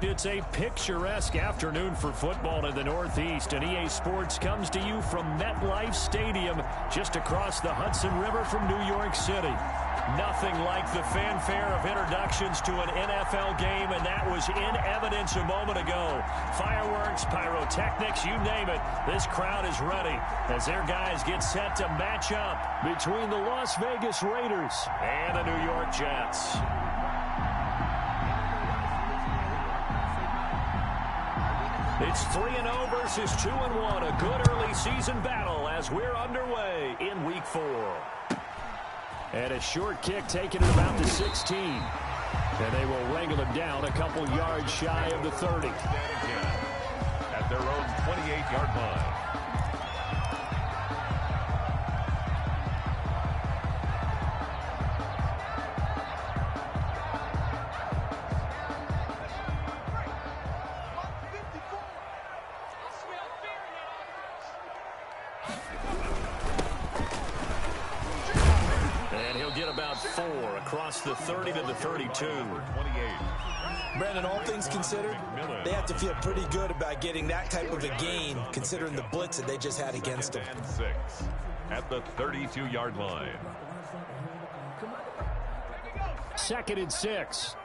It's a picturesque afternoon for football in the Northeast, and EA Sports comes to you from MetLife Stadium just across the Hudson River from New York City. Nothing like the fanfare of introductions to an NFL game, and that was in evidence a moment ago. Fireworks, pyrotechnics, you name it. This crowd is ready as their guys get set to match up between the Las Vegas Raiders and the New York Jets. It's 3-0 versus 2-1. A good early season battle as we're underway in Week 4. And a short kick taken at about the 16. And they will wrangle him down a couple yards shy of the 30. At their own 28-yard line. Across the 30 to the 32. Brandon, all things considered, they have to feel pretty good about getting that type of a gain, considering the blitz that they just had against them. At the 32-yard line. 2nd and 6.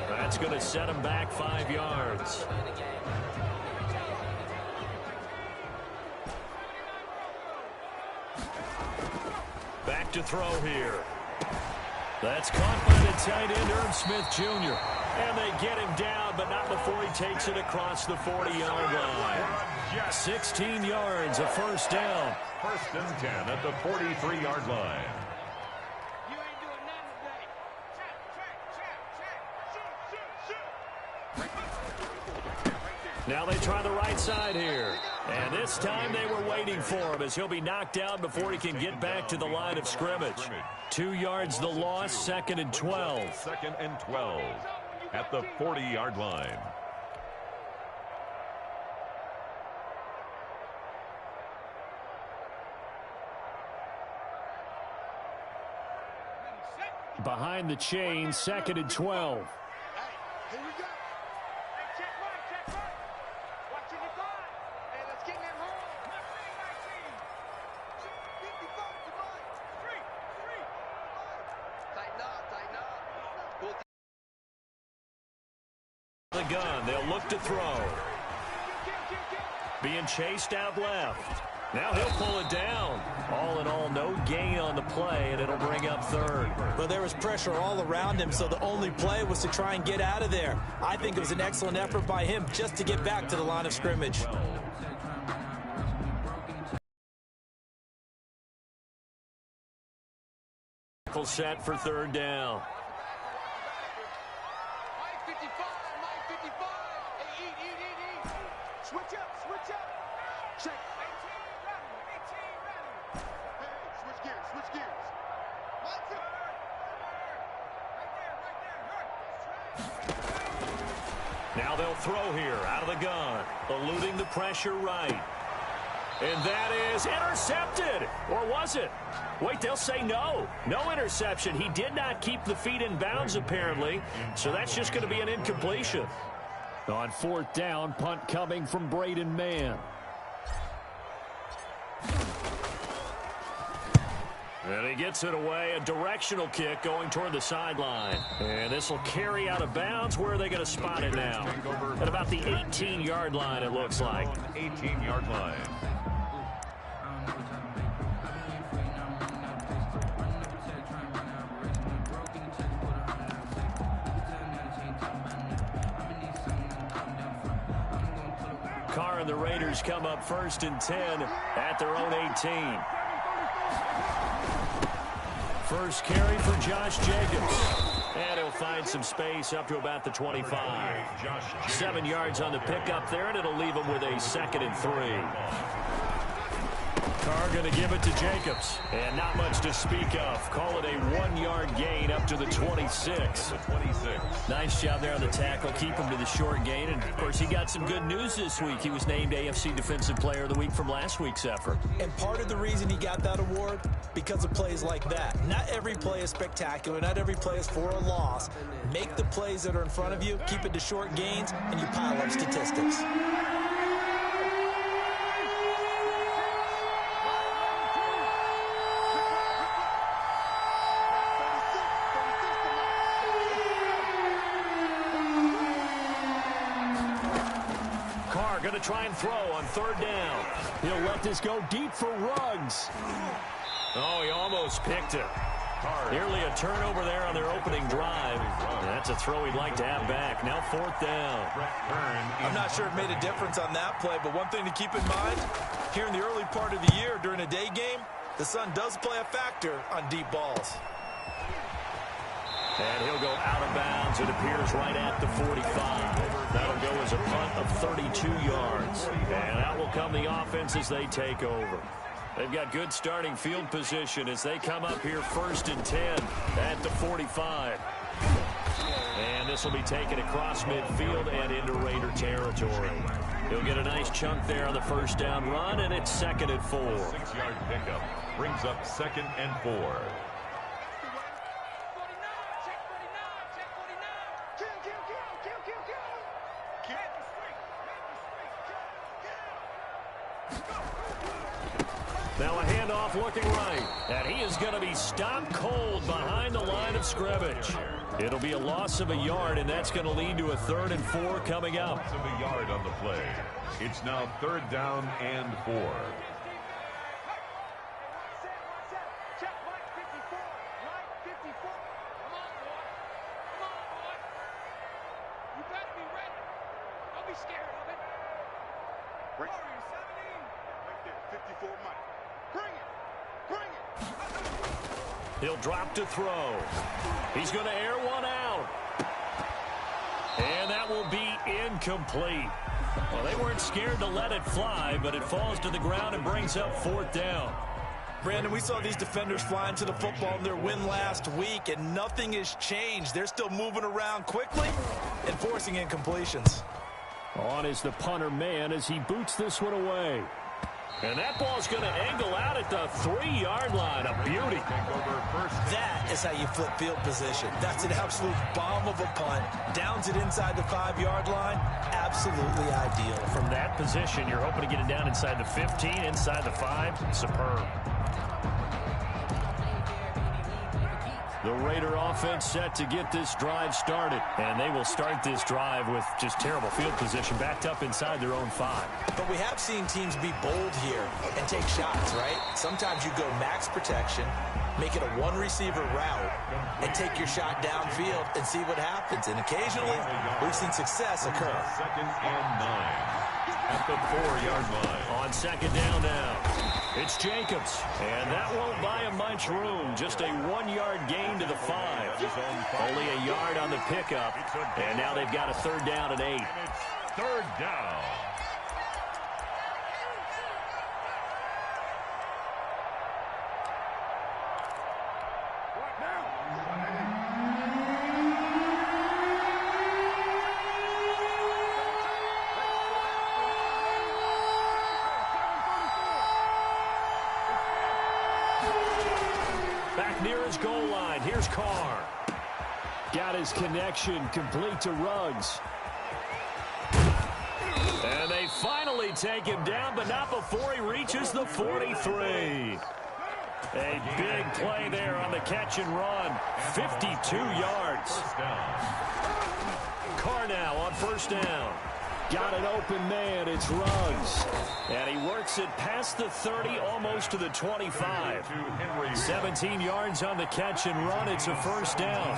That's going to set him back 5 yards. Back to throw here. That's caught by the tight end, Irv Smith Jr. And they get him down, but not before he takes it across the 40-yard line. 16 yards, a first down. 1st and 10 at the 43-yard line. Now they try the right side here. And this time they were waiting for him as he'll be knocked down before he can get back to the line of scrimmage. 2 yards the loss, 2nd and 12. 2nd and 12 at the 40-yard line. Behind the chain, 2nd and 12. The gun, they'll look to throw. Being chased out left. Now he'll pull it down. All in all, no gain on the play, and it'll bring up 3rd. But there was pressure all around him, so the only play was to try and get out of there. I think it was an excellent effort by him just to get back to the line of scrimmage. Set for 3rd down. Switch up. Check. 18 ready. Hey, switch gears. Now they'll throw here out of the gun, eluding the pressure right. And that is intercepted. Or was it? Wait, they'll say no. No interception. He did not keep the feet in bounds, apparently. So that's just going to be an incompletion. On 4th down, punt coming from Braden Mann. And he gets it away. A directional kick going toward the sideline. And this will carry out of bounds. Where are they going to spot it now? At about the 18-yard line, it looks like. 18-yard line. Carr and the Raiders come up 1st and 10 at their own 18. First carry for Josh Jacobs. And he'll find some space up to about the 25. 7 yards on the pickup there, and it'll leave him with a 2nd and 3. Carr going to give it to Jacobs. And not much to speak of. Call it a 1-yard gain up to the 26. Nice job there on the tackle. Keep him to the short gain. And, of course, he got some good news this week. He was named AFC Defensive Player of the Week from last week's effort. And part of the reason he got that award, because of plays like that. Not every play is spectacular. Not every play is for a loss. Make the plays that are in front of you, keep it to short gains, and you pile up statistics. Going to try and throw on 3rd down. He'll let this go deep for Ruggs. Oh, he almost picked it. Nearly a turnover there on their opening drive. That's a throw he'd like to have back. Now 4th down. I'm not sure it made a difference on that play, but one thing to keep in mind, here in the early part of the year during a day game, the sun does play a factor on deep balls. And he'll go out of bounds. It appears right at the 45. That'll go as a punt of 32 yards. And out will come the offense as they take over. They've got good starting field position as they come up here 1st and 10 at the 45. And this will be taken across midfield and into Raider territory. He'll get a nice chunk there on the 1st down run, and it's 2nd and 4. 6-yard pickup brings up 2nd and 4. Now a handoff looking right. And he is going to be stopped cold behind the line of scrimmage. It'll be a loss of a yard, and that's going to lead to a 3rd and 4 coming up. Loss of a yard on the play. It's now 3rd down and 4. He'll drop to throw. He's going to air one out. And that will be incomplete. Well, they weren't scared to let it fly, but it falls to the ground and brings up 4th down. Brandon, we saw these defenders flying to the football in their win last week, and nothing has changed. They're still moving around quickly and forcing incompletions. On is the punter man as he boots this one away. And that ball's going to angle out at the 3-yard line. A beauty. That is how you flip field position. That's an absolute bomb of a punt. Downs it inside the 5-yard line. Absolutely ideal. From that position, you're hoping to get it down inside the 15, inside the 5. Superb. The Raider offense set to get this drive started. And they will start this drive with just terrible field position backed up inside their own 5. But we have seen teams be bold here and take shots, right? Sometimes you go max protection, make it a 1-receiver route, and take your shot downfield and see what happens. And occasionally, we've seen success occur. 2nd and 9 at the 4-yard line. On 2nd down now. It's Jacobs, and that won't buy him much room. Just a 1-yard gain to the 5. Only a yard on the pickup, and now they've got a 3rd down and 8. 3rd down. Back near his goal line. Here's Carr. Got his connection complete to Ruggs. And they finally take him down, but not before he reaches the 43. A big play there on the catch and run. 52 yards. Carr now on 1st down. Got an open man. It's Ruggs. And he works it past the 30, almost to the 25. 17 yards on the catch and run. It's a 1st down.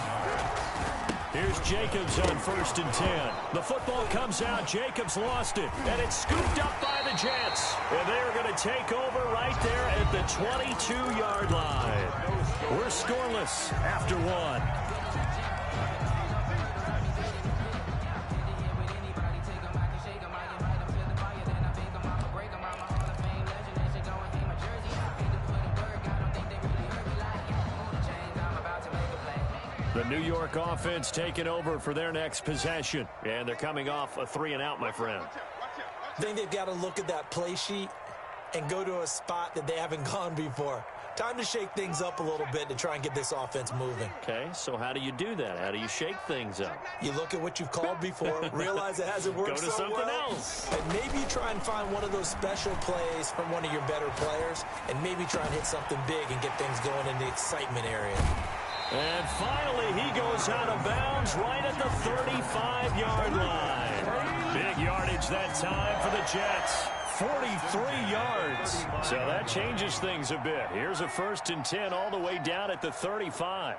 Here's Jacobs on 1st and 10. The football comes out. Jacobs lost it. And it's scooped up by the Jets. And they're going to take over right there at the 22-yard line. We're scoreless after 1. The New York offense taking over for their next possession. And they're coming off a 3-and-out, my friend. I think they've got to look at that play sheet and go to a spot that they haven't gone before. Time to shake things up a little bit to try and get this offense moving. Okay, so how do you do that? How do you shake things up? You look at what you've called before, realize it hasn't worked Go to so something well, else. and maybe you try and find one of those special plays from one of your better players, and maybe try and hit something big and get things going in the excitement area. And finally, he goes out of bounds right at the 35-yard line. Big yardage that time for the Jets. 43 yards. So that changes things a bit. Here's a 1st and 10 all the way down at the 35.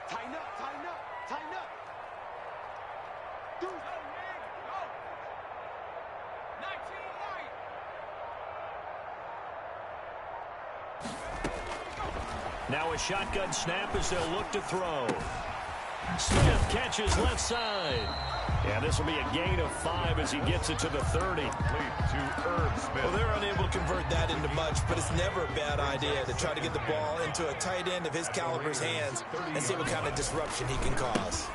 Tighten up, tighten up, tighten up. Dude. 19 Now a shotgun snap as they'll look to throw. Smith catches left side. Yeah, this will be a gain of 5 as he gets it to the 30. Well, they're unable to convert that into much, but it's never a bad idea to try to get the ball into a tight end of his caliber's hands and see what kind of disruption he can cause.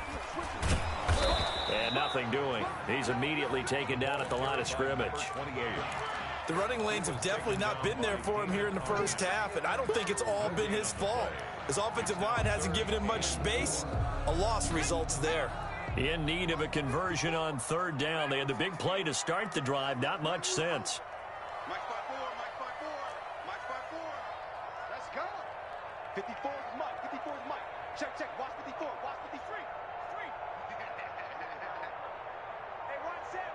And nothing doing. He's immediately taken down at the line of scrimmage. The running lanes have definitely not been there for him here in the first half, and I don't think it's all been his fault. His offensive line hasn't given him much space. A loss results there. In need of a conversion on 3rd down. They had the big play to start the drive. Not much sense. Mike 5-4, Mike 5-4, Mike 5-4. Let's go. 54 is Mike, 54 is Mike. Check, check, watch 54, watch 53. Hey, watch that,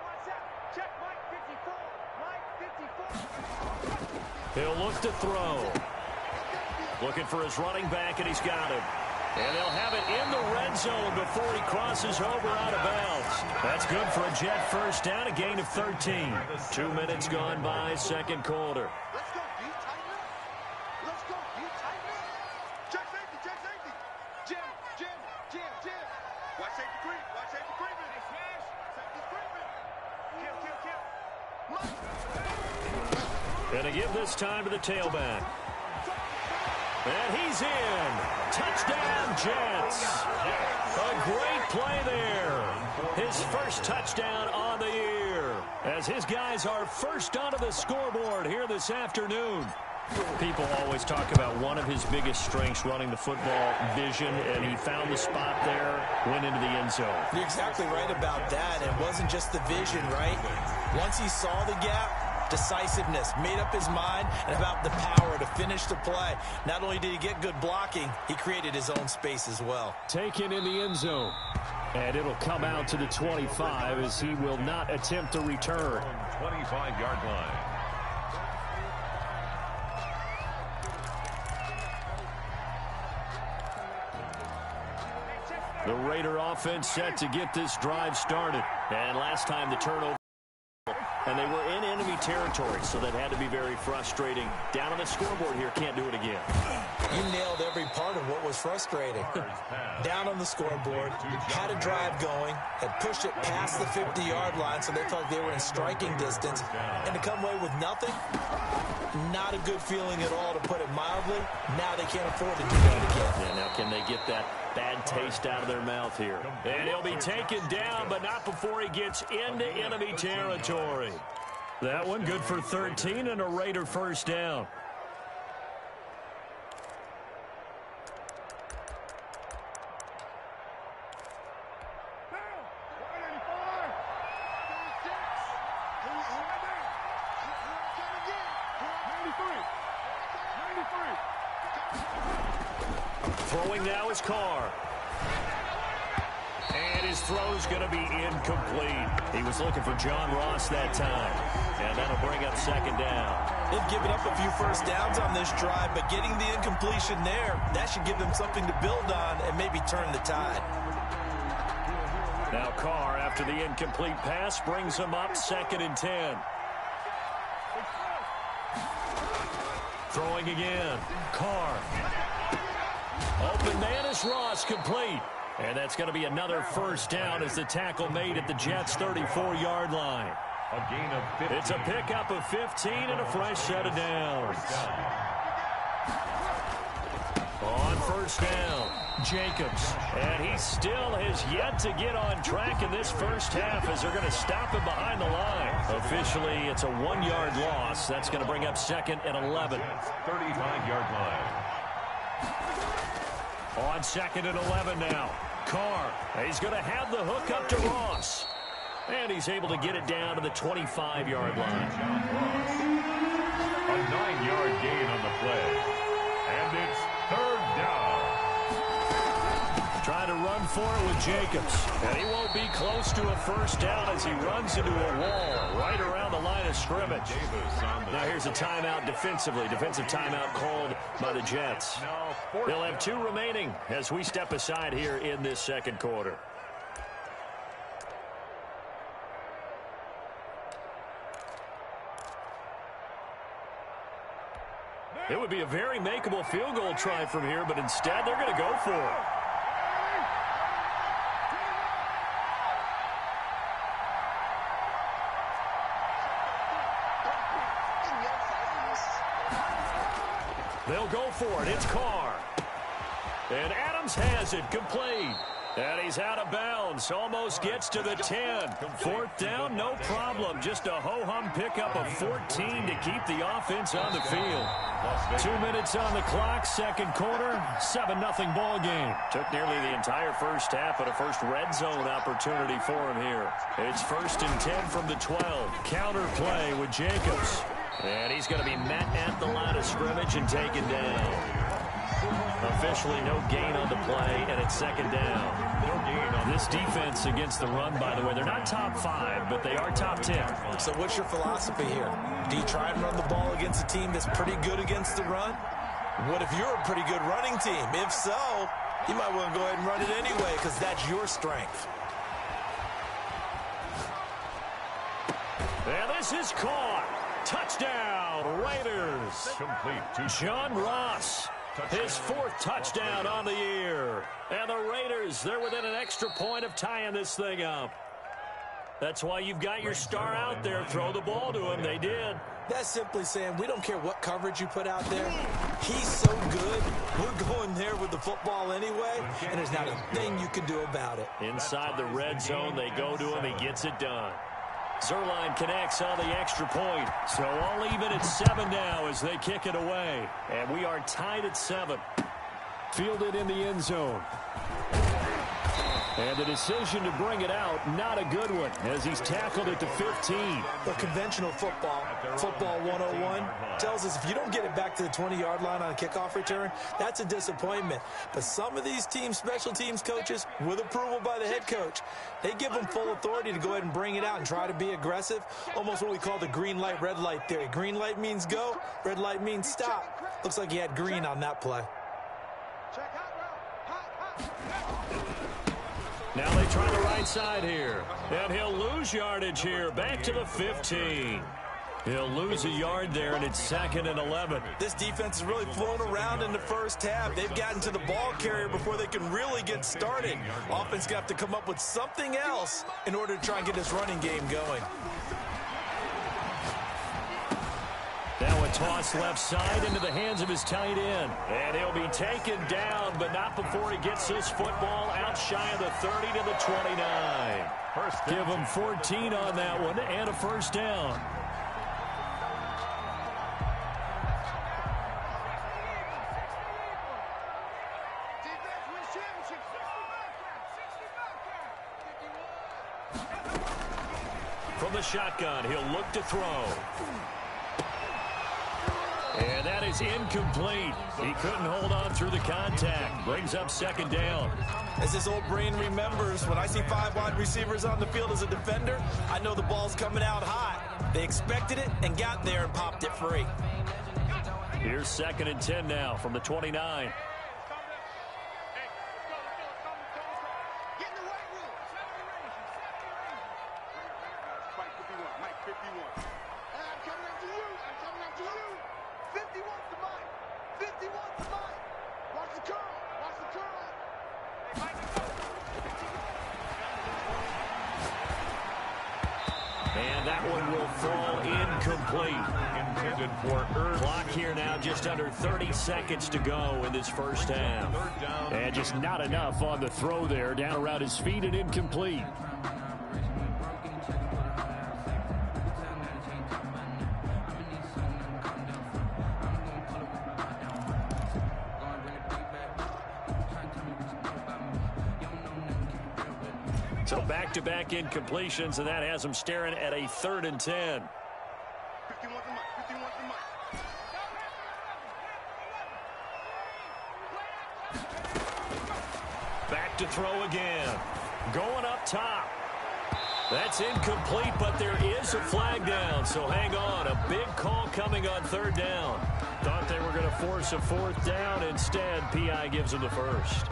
check Mike 54, Mike 54. He'll look to throw. Looking for his running back, and he's got him. And they'll have it in the red zone before he crosses over out of bounds. That's good for a Jet 1st down, a gain of 13. 2 minutes gone by, 2nd quarter. Let's go, D, tighten up. Let's go, D, tighten up. Check safety, check safety. Jim, Jim, Jim, Jim. Watch safety creep, watch safety creeping. Safety creeping. Kill, kill, kill. Gonna give this time to the tailback. And he's in. Touchdown, Jets. A great play there. His 1st touchdown on the year. As his guys are first onto the scoreboard here this afternoon. People always talk about one of his biggest strengths, running the football, vision, and he found the spot there, went into the end zone. You're exactly right about that. It wasn't just the vision, right? Once he saw the gap, decisiveness, made up his mind, and about the power to finish the play. Not only did he get good blocking, he created his own space as well. Taken in the end zone. And it'll come out to the 25 as he will not attempt to return. 25-yard line. The Raider offense set to get this drive started. And last time the turnover. And they were in enemy territory, so that had to be very frustrating. Down on the scoreboard here, can't do it again. You nailed every part of what was frustrating. Down on the scoreboard, had a drive going, had pushed it past the 50-yard line, so they felt they were in striking distance. And to come away with nothing, not a good feeling at all, to put it mildly. Now they can't afford to do that again. Yeah, now can they get that bad taste out of their mouth here? And he'll be taken down, but not before he gets into enemy territory. That one good for 13 and a Raider 1st down. Throwing now is Carr. And his throw's going to be incomplete. He was looking for John Ross that time. And that'll bring up 2nd down. They've given up a few first downs on this drive, but getting the incompletion there, that should give them something to build on and maybe turn the tide. Now Carr, after the incomplete pass, brings him up 2nd and 10. Throwing again. Carr. Open man is Ross, complete. And that's going to be another 1st down as the tackle made at the Jets' 34-yard line. A gain of 15. It's a pickup of 15 and a fresh set of downs. first down. Jacobs. And he still has yet to get on track in this first half as they're going to stop him behind the line. Officially, it's a 1-yard loss. That's going to bring up 2nd and 11. 35-yard line. On 2nd and 11 now. Carr. He's going to have the hook up to Ross. And he's able to get it down to the 25-yard line. A 9-yard gain on the play. And it's 3rd down. Trying to run for it with Jacobs. And he won't be close to a first down as he runs into a wall right around the line of scrimmage. Now here's a timeout defensively. Defensive timeout called by the Jets. They'll have 2 remaining as we step aside here in this second quarter. It would be a very makeable field goal try from here, but instead they're going to go for it. They'll go for it. It's Carr. And Adams has it. Complete. And he's out of bounds. Almost gets to the 10. 4th down, no problem. Just a ho-hum pickup of 14 to keep the offense on the field. 2 minutes on the clock, second quarter, 7-0 ball game. Took nearly the entire first half, but a first red zone opportunity for him here. It's 1st and 10 from the 12. Counter play with Jacobs. And he's going to be met at the line of scrimmage and taken down. Officially no gain on the play, and it's 2nd down. No gain on this defense against the run, by the way. They're not top 5, but they are top 10. So what's your philosophy here? Do you try and run the ball against a team that's pretty good against the run? What if you're a pretty good running team? If so, you might want to go ahead and run it anyway because that's your strength. And this is caught. Touchdown, Raiders. Complete to John Ross. His 4th touchdown on the year. And the Raiders, they're within an extra point of tying this thing up. That's why you've got your star out there. Throw the ball to him. They did. That's simply saying we don't care what coverage you put out there. He's so good. We're going there with the football anyway, and there's not a thing you can do about it. Inside the red zone, they go to him. He gets it done. Zerline connects on the extra point. So all even at 7 now as they kick it away. And we are tied at 7. Fielded in the end zone. And the decision to bring it out, not a good one, as he's tackled at the 15. But conventional football, football 101, tells us if you don't get it back to the 20-yard line on a kickoff return, that's a disappointment. But some of these teams, special teams coaches, with approval by the head coach, they give them full authority to go ahead and bring it out and try to be aggressive, almost what we call the green light, red light theory. Green light means go, red light means stop. Looks like he had green on that play. Now they try the right side here. And he'll lose yardage here. Back to the 15. He'll lose a yard there, and it's 2nd and 11. This defense is really flown around in the first half. They've gotten to the ball carrier before they can really get started. Offense got to come up with something else in order to try and get this running game going. Now a toss left side into the hands of his tight end. And he'll be taken down, but not before he gets this football out shy of the 30 to the 29. Give him 14 on that one and a first down. From the shotgun, he'll look to throw. And that is incomplete. He couldn't hold on through the contact. Brings up 2nd down. As this old brain remembers, when I see 5 wide receivers on the field as a defender, I know the ball's coming out hot. They expected it and got there and popped it free. Here's 2nd and 10 now from the 29. And that one will fall incomplete. Intended for Earth. Clock here now, just under 30 seconds to go in this first half. And just not enough on the throw there. Down around his feet and incomplete. So back-to-back incompletions, and that has him staring at a 3rd and 10. 51's the mic. 51's the mic. Back to throw again. Going up top. That's incomplete, but there is a flag down, so hang on. A big call coming on 3rd down. Thought they were going to force a 4th down. Instead, P.I. gives them the first.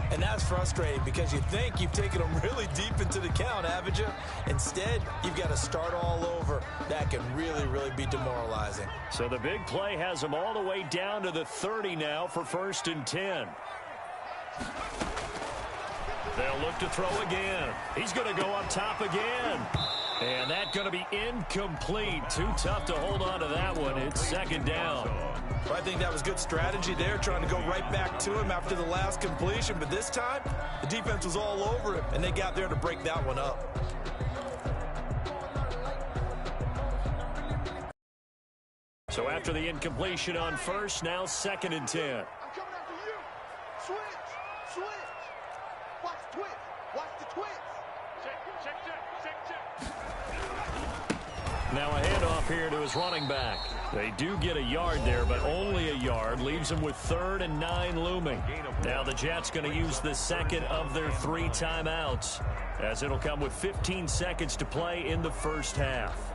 And that's frustrating because you think you've taken them really deep into the count, haven't you? Instead, you've got to start all over. That can really, really be demoralizing. So the big play has them all the way down to the 30 now for 1st and 10. They'll look to throw again. He's going to go up top again. And that's going to be incomplete. Too tough to hold on to that one. It's 2nd down. Well, I think that was good strategy there, trying to go right back to him after the last completion. But this time, the defense was all over him, and they got there to break that one up. So after the incompletion on 1st, now 2nd and 10. I'm coming after you. Switch. Switch. Watch the twist. Watch the twist. Check. Now a handoff here to his running back. They do get a yard there, but only a yard. Leaves them with 3rd and 9 looming. Now the Jets going to use the 2nd of their 3 timeouts, as it'll come with 15 seconds to play in the first half.